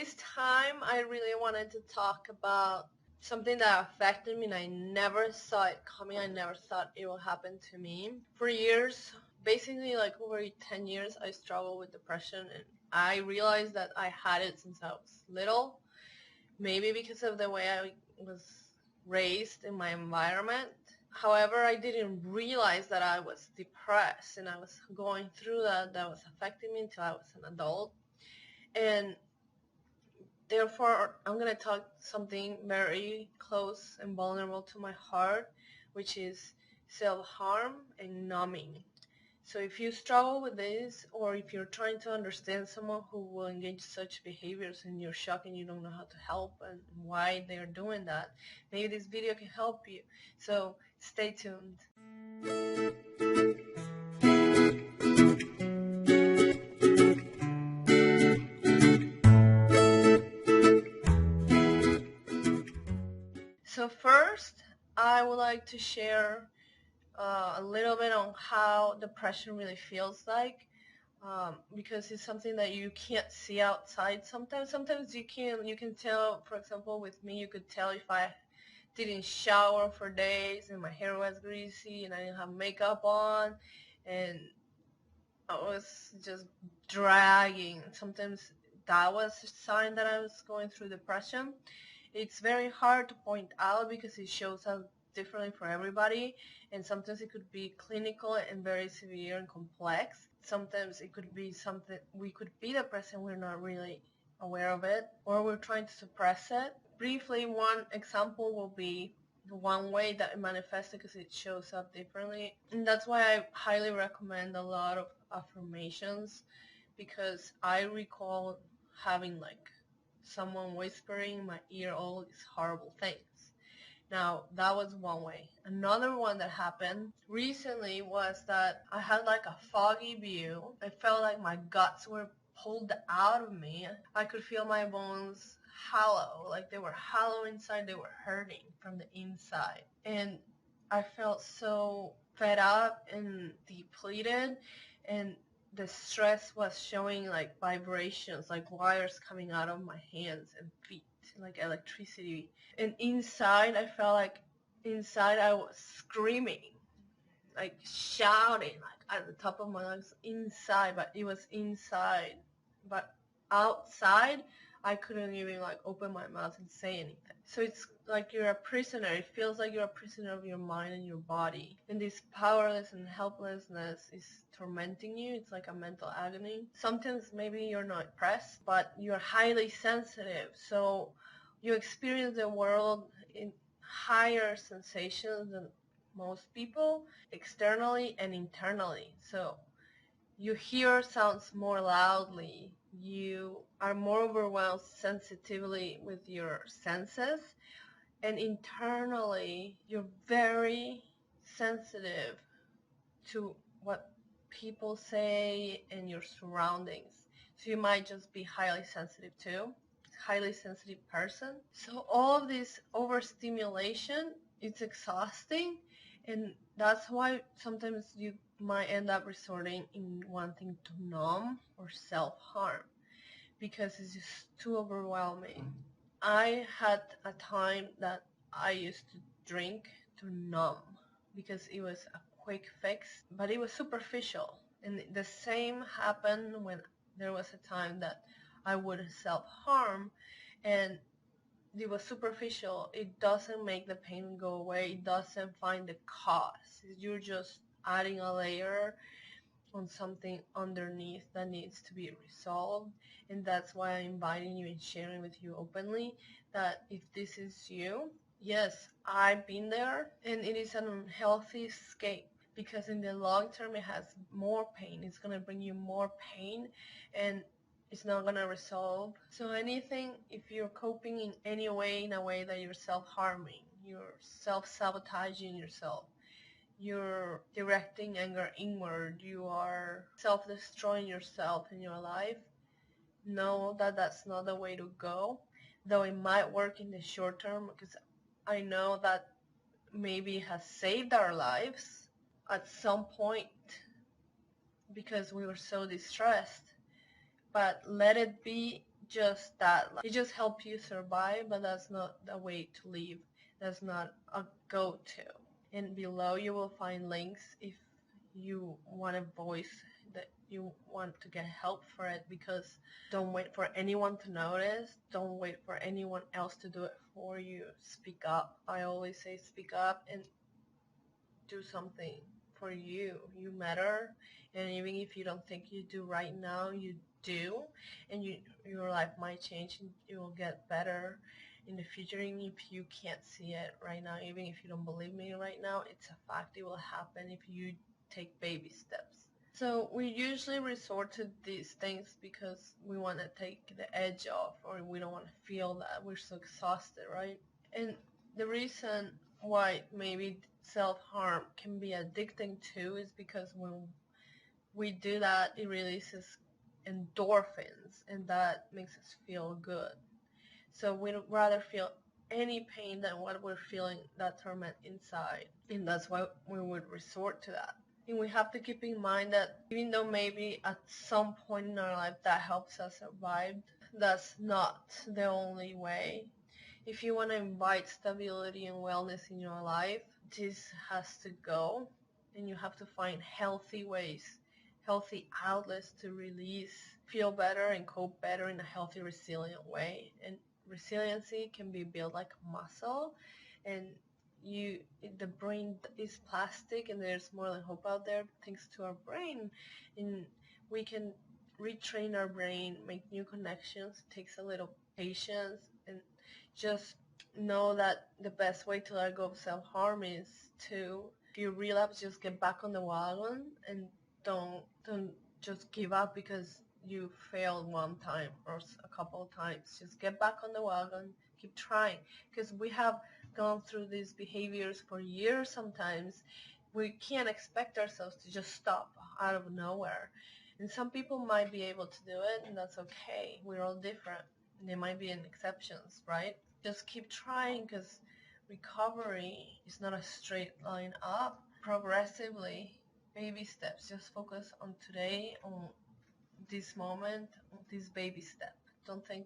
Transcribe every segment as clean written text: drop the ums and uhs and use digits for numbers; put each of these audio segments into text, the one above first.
this time I really wanted to talk about something that affected me and I never saw it coming. I never thought it would happen to me. For years, basically like over 10 years, I struggled with depression, and I realized that I had it since I was little. Maybe because of the way I was raised in my environment. However, I didn't realize that I was depressed and I was going through that was affecting me until I was an adult. And therefore, I'm going to talk something very close and vulnerable to my heart, which is self-harm and numbing. So if you struggle with this, or if you're trying to understand someone who will engage such behaviors and you're shocked and you don't know how to help and why they're doing that, maybe this video can help you. So stay tuned. So first, I would like to share a little bit on how depression really feels like, because it's something that you can't see outside. Sometimes you can tell. For example, with me, you could tell if I didn't shower for days and my hair was greasy and I didn't have makeup on and I was just dragging. Sometimes that was a sign that I was going through depression. It's very hard to point out because it shows up differently for everybody, and sometimes it could be clinical and very severe and complex. Sometimes it could be something we could be depressed and we're not really aware of it, or we're trying to suppress it. Briefly, one example will be one way that it manifests because it shows up differently, and that's why I highly recommend a lot of affirmations, because I recall having like someone whispering in my ear all these horrible things. Now, that was one way. Another one that happened recently was that I had like a foggy view. I felt like my guts were pulled out of me. I could feel my bones hollow, like they were hollow inside, they were hurting from the inside. And I felt so fed up and depleted, and the stress was showing like vibrations, like wires coming out of my hands and feet, like electricity. And inside, I felt like inside I was screaming, like shouting, like at the top of my lungs inside, but it was inside. But outside, I couldn't even like open my mouth and say anything. So it's like you're a prisoner. It feels like you're a prisoner of your mind and your body. And this powerless and helplessness is tormenting you. It's like a mental agony. Sometimes maybe you're not depressed, but you're highly sensitive. So you experience the world in higher sensations than most people, externally and internally. So you hear sounds more loudly, you are more overwhelmed sensitively with your senses, and internally you're very sensitive to what people say and your surroundings. So you might just be highly sensitive too, highly sensitive person. So all of this overstimulation, it's exhausting, and that's why sometimes you might end up resorting in wanting to numb or self-harm, because it's just too overwhelming. I had a time that I used to drink to numb because it was a quick fix, but it was superficial. And the same happened when there was a time that I would self-harm, and it was superficial. It doesn't make the pain go away. It doesn't find the cause. You're just adding a layer on something underneath that needs to be resolved. And that's why I'm inviting you and sharing with you openly that if this is you, yes, I've been there, and it is an unhealthy escape, because in the long term it has more pain. It's going to bring you more pain, and it's not going to resolve. So anything, if you're coping in any way, in a way that you're self-harming, you're self-sabotaging yourself, you're directing anger inward, you are self-destroying yourself in your life, know that that's not the way to go. Though it might work in the short term, because I know that maybe it has saved our lives at some point because we were so distressed. But let it be just that. Like, it just helps you survive, but that's not the way to live. That's not a go-to. And below you will find links if you want a voice that you want to get help for it, because don't wait for anyone to notice. Don't wait for anyone else to do it for you. Speak up. I always say speak up and do something for you. You matter, and even if you don't think you do right now, you do, and your life might change and you will get better in the future. Even if you can't see it right now, even if you don't believe me right now, it's a fact. It will happen if you take baby steps. So we usually resort to these things because we want to take the edge off, or we don't want to feel that we're so exhausted, right? And the reason why maybe self-harm can be addicting too is because when we do that, it releases endorphins, and that makes us feel good. So we'd rather feel any pain than what we're feeling, that torment inside. And that's why we would resort to that. And we have to keep in mind that even though maybe at some point in our life that helps us survive, that's not the only way. If you want to invite stability and wellness in your life, this has to go, and you have to find healthy ways, healthy outlets to release, feel better, and cope better in a healthy, resilient way. And resiliency can be built like a muscle, and the brain is plastic, and there's more than hope out there thanks to our brain, and we can retrain our brain, make new connections. It takes a little patience, and just know that the best way to let go of self-harm is to, if you relapse, just get back on the wagon, and don't just give up because you failed one time or a couple of times. Just get back on the wagon, keep trying, because we have gone through these behaviors for years. Sometimes we can't expect ourselves to just stop out of nowhere, and some people might be able to do it, and that's okay. We're all different. There might be exceptions, right? Just keep trying, because recovery is not a straight line up. Progressively, baby steps. Just focus on today, on this moment, on this baby step. Don't think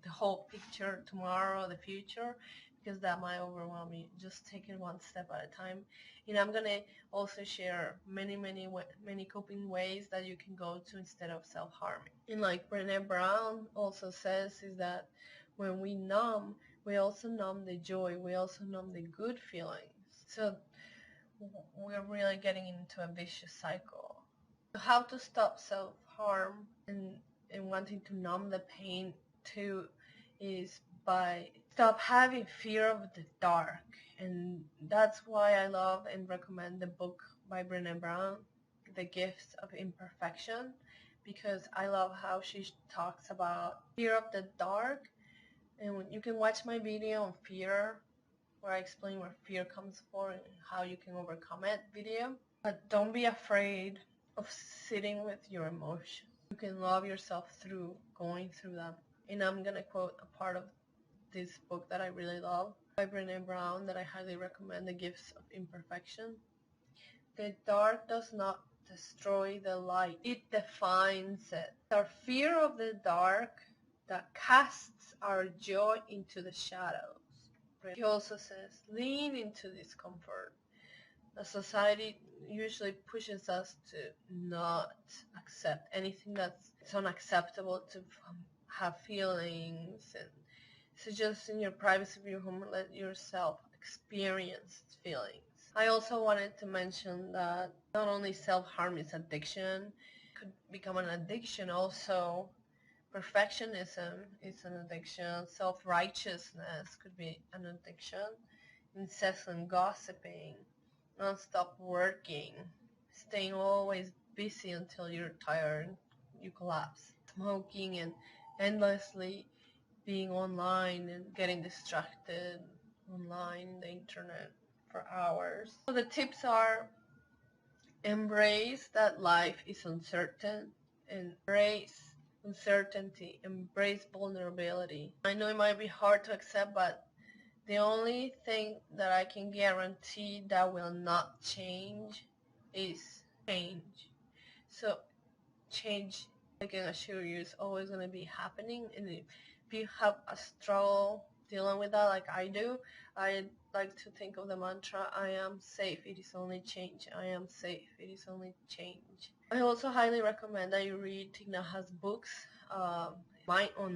the whole picture tomorrow, the future, because that might overwhelm you. Just take it one step at a time. And I'm gonna also share many coping ways that you can go to instead of self-harming. And like Brené Brown also says, is that when we numb, we also numb the joy. We also numb the good feelings. So we're really getting into a vicious cycle. How to stop self-harm and wanting to numb the pain too is by stop having fear of the dark. And that's why I love and recommend the book by Brené Brown, The Gifts of Imperfection, because I love how she talks about fear of the dark. And you can watch my video on fear, where I explain where fear comes from and how you can overcome it video. But don't be afraid of sitting with your emotions. You can love yourself through going through them. And I'm going to quote a part of this book that I really love by Brené Brown that I highly recommend, The Gifts of Imperfection. The dark does not destroy the light. It defines it. Our fear of the dark that casts our joy into the shadows. He also says, lean into discomfort. The society usually pushes us to not accept anything that's unacceptable, to have feelings, and so just in your privacy of your home, let yourself experience feelings. I also wanted to mention that not only self-harm is addiction, it could become an addiction also. Perfectionism is an addiction. Self-righteousness could be an addiction. Incessant gossiping, non-stop working, staying always busy until you're tired, you collapse. Smoking and endlessly being online and getting distracted online, the internet, for hours. So the tips are: embrace that life is uncertain, embrace uncertainty, embrace vulnerability. I know it might be hard to accept, but the only thing that I can guarantee that will not change is change. So change I can assure you it's always going to be happening. And if you have a struggle dealing with that like I do, I like to think of the mantra, I am safe, it is only change. I am safe, it is only change. I also highly recommend that you read Thich Nhat Hanh's books on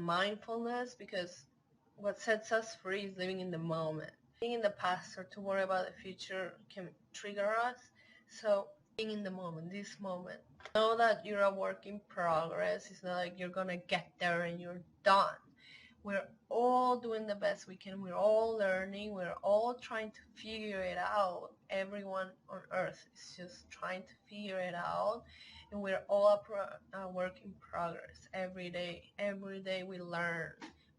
mindfulness, because what sets us free is living in the moment. Being in the past or to worry about the future can trigger us. So being in the moment, this moment. Know that you're a work in progress. It's not like you're gonna get there and you're done. We're all doing the best we can. We're all learning. We're all trying to figure it out. Everyone on earth is just trying to figure it out. And we're all a work in progress every day. Every day we learn.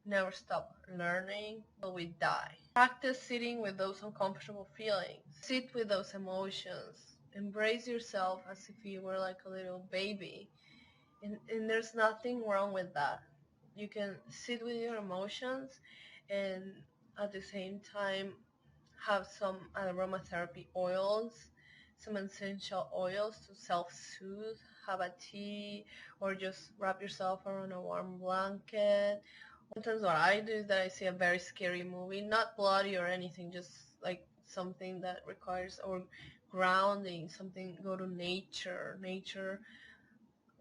Never stop learning till we die. Practice sitting with those uncomfortable feelings. Sit with those emotions. Embrace yourself as if you were like a little baby. And there's nothing wrong with that. You can sit with your emotions and at the same time have some aromatherapy oils, some essential oils to self-soothe, have a tea, or just wrap yourself around a warm blanket. Sometimes what I do is that I see a very scary movie, not bloody or anything, just like something that requires or grounding, something, go to nature.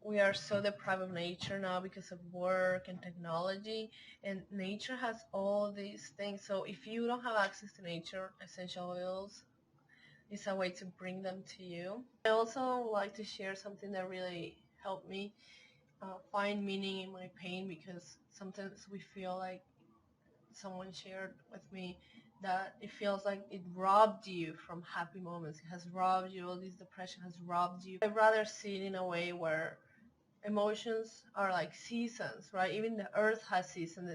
We are so deprived of nature now because of work and technology, and nature has all these things. So if you don't have access to nature, essential oils is a way to bring them to you. I also like to share something that really helped me find meaning in my pain, because sometimes we feel like, someone shared with me that it feels like it robbed you from happy moments. It has robbed you, all this depression has robbed you. I'd rather see it in a way where emotions are like seasons, right? Even the earth has seasons.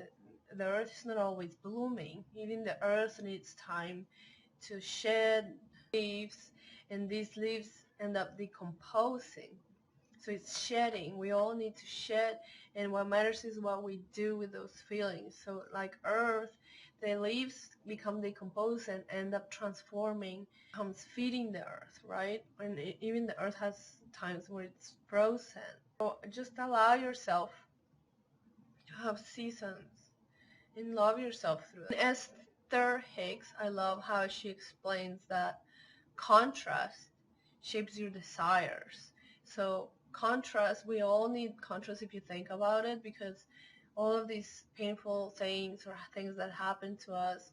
The earth is not always blooming. Even the earth needs time to shed leaves, and these leaves end up decomposing. So it's shedding. We all need to shed, and what matters is what we do with those feelings. So like earth, the leaves become decomposed and end up transforming, comes feeding the earth, right? And even the earth has times where it's frozen. So just allow yourself to have seasons and love yourself through it. Esther Hicks, I love how she explains that contrast shapes your desires. So contrast, we all need contrast if you think about it, because all of these painful things or things that happen to us,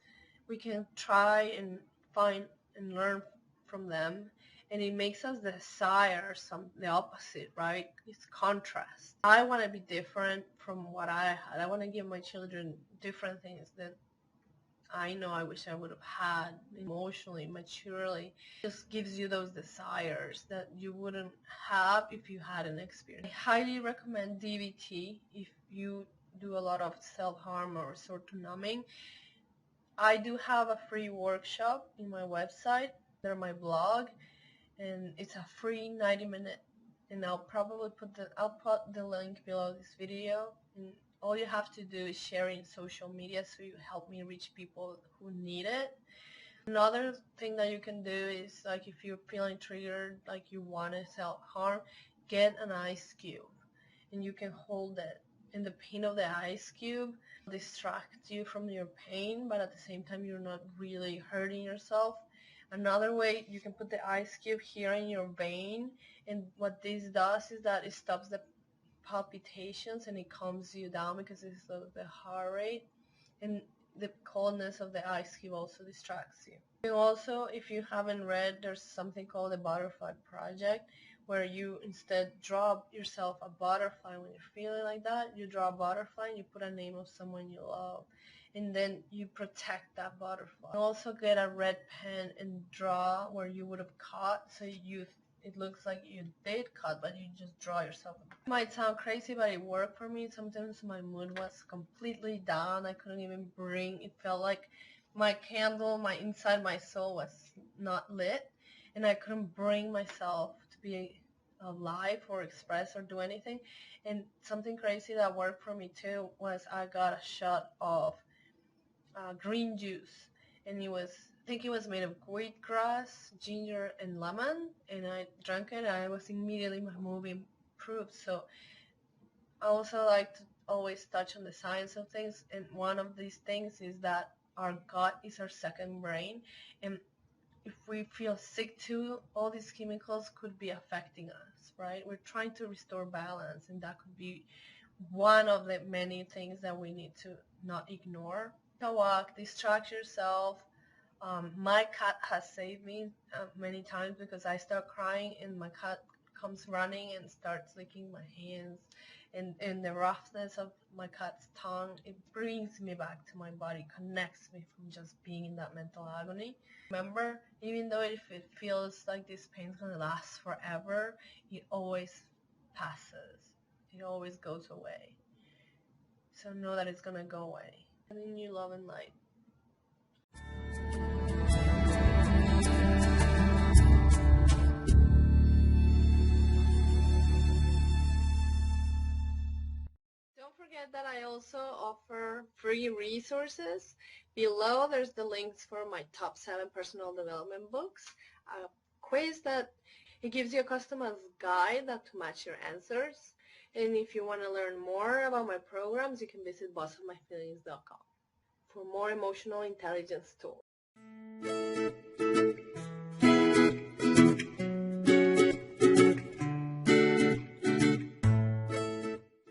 we can try and find and learn from them, and it makes us desire the opposite, right? It's contrast. I want to be different from what I had. I want to give my children different things that I know I wish I would have had emotionally, maturely. It just gives you those desires that you wouldn't have if you hadn't experienced. I highly recommend DBT if you do a lot of self-harm or resort to numbing. I do have a free workshop in my website, under my blog, and it's a free 90-minute, and I'll put the link below this video, and all you have to do is share it in social media so you help me reach people who need it. Another thing that you can do is, like, if you're feeling triggered, like you want to self-harm, get an ice cube and you can hold it, and the pain of the ice cube distracts you from your pain, but at the same time you're not really hurting yourself. Another way, you can put the ice cube here in your vein, and what this does is that it stops the palpitations and it calms you down because it's the heart rate, and the coldness of the ice cube also distracts you. And also, if you haven't read, there's something called the Butterfly Project, where you instead draw yourself a butterfly. When you're feeling like that, you draw a butterfly and you put a name of someone you love, and then you protect that butterfly. You also get a red pen and draw where you would have cut, so it looks like you did cut, but you just draw yourself. It might sound crazy, but it worked for me. Sometimes my mood was completely down. I couldn't even bring, it felt like my candle, inside my soul was not lit, and I couldn't bring myself to be alive or express or do anything. And something crazy that worked for me too was I got a shot of green juice, and I think it was made of wheatgrass, ginger, and lemon, and I drank it, and my mood improved. So I also like to always touch on the science of things, and one of these things is that our gut is our second brain, and if we feel sick too, all these chemicals could be affecting us, right? We're trying to restore balance, and that could be one of the many things that we need to not ignore. Take a walk, distract yourself. My cat has saved me many times because I start crying and my cat comes running and starts licking my hands, and the roughness of my cat's tongue, it brings me back to my body, connects me from just being in that mental agony. Remember, even though if it feels like this pain's gonna last forever, it always passes. It always goes away. So know that it's gonna go away. And in you love and light. Don't forget that I also offer free resources. Below there's the links for my top 7 personal development books, a quiz that it gives you a customized guide that to match your answers. And if you want to learn more about my programs, you can visit bossofmyfeelings.com for more emotional intelligence tools.